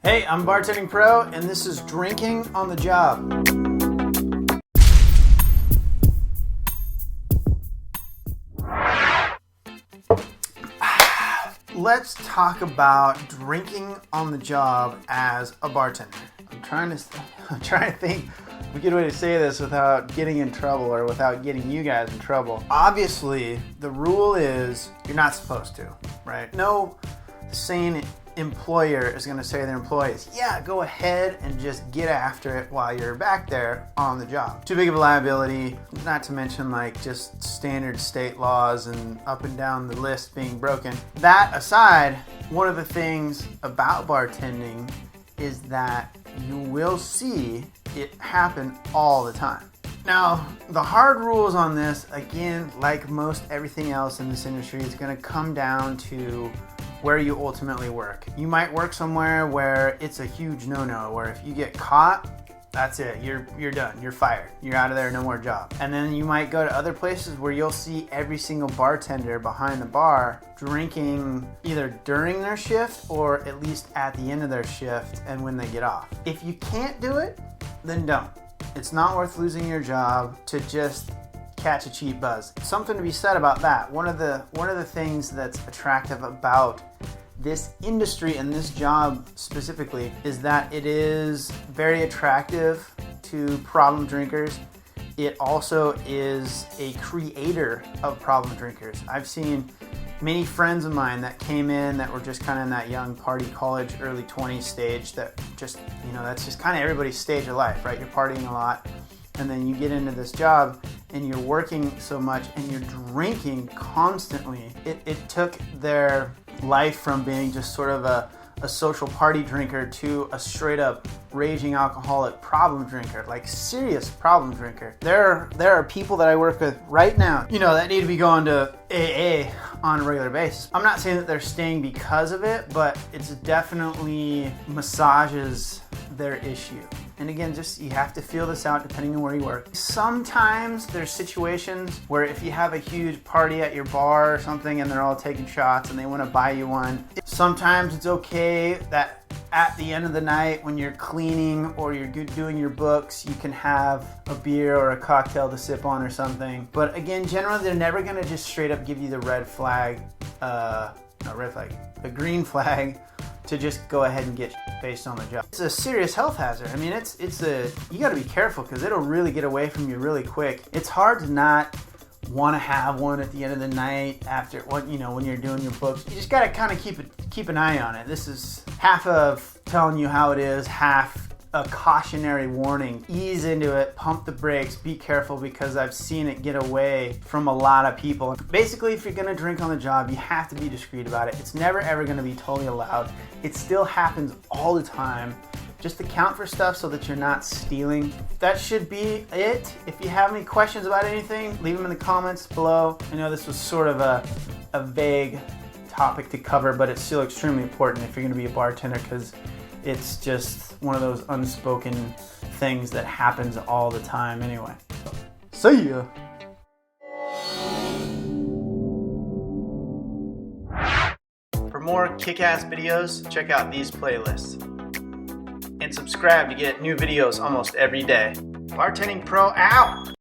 Hey, I'm Bartending Pro, and this is Drinking on the Job. Let's talk about drinking on the job as a bartender. I'm trying to think of a good way to say this without getting in trouble or without getting you guys in trouble. Obviously, the rule is you're not supposed to, right? No sane employer is going to say to their employees, yeah, go ahead and just get after it while you're back there on the job. Too big of a liability, not to mention like just standard state laws and up and down the list being broken. That aside, one of the things about bartending is that you will see it happen all the time. Now, the hard rules on this, again, like most everything else in this industry, is going to come down to where you ultimately work. You might work somewhere where it's a huge no-no, where if you get caught, that's it, you're done, you're fired, you're out of there, no more job. And then you might go to other places where you'll see every single bartender behind the bar drinking either during their shift or at least at the end of their shift and when they get off. If you can't do it, then don't. It's not worth losing your job to just catch a cheap buzz. Something to be said about that. One of the things that's attractive about this industry and this job specifically is that it is very attractive to problem drinkers. It also is a creator of problem drinkers. I've seen many friends of mine that came in that were just kind of in that young party, college, early 20s stage that just, that's just kind of everybody's stage of life, right? You're partying a lot. And then you get into this job and you're working so much and you're drinking constantly. It took their life from being just sort of a social party drinker to a straight up raging alcoholic problem drinker, like serious problem drinker. There are people that I work with right now, that need to be going to AA on a regular basis. I'm not saying that they're staying because of it, but it's definitely massages their issue. And again, just you have to feel this out depending on where you work. Sometimes there's situations where if you have a huge party at your bar or something and they're all taking shots and they want to buy you one, sometimes it's okay that at the end of the night when you're cleaning or you're doing your books, you can have a beer or a cocktail to sip on or something. But again, generally they're never going to just straight up give you the the green flag to just go ahead and get based on the job. It's a serious health hazard. I mean, you got to be careful because it'll really get away from you really quick. It's hard to not want to have one at the end of the night after when you're doing your books. You just got to kind of keep an eye on it. This is half of telling you how it is, half a cautionary warning. Ease into it, pump the brakes, be careful because I've seen it get away from a lot of people. Basically, if you're gonna drink on the job, you have to be discreet about it. It's never ever gonna be totally allowed. It still happens all the time. Just account for stuff so that you're not stealing. That should be it. If you have any questions about anything, leave them in the comments below. I know this was sort of a vague topic to cover, but it's still extremely important if you're gonna be a bartender because it's just one of those unspoken things that happens all the time anyway. So, see ya! For more kick-ass videos, check out these playlists. And subscribe to get new videos almost every day. Bartending Pro out!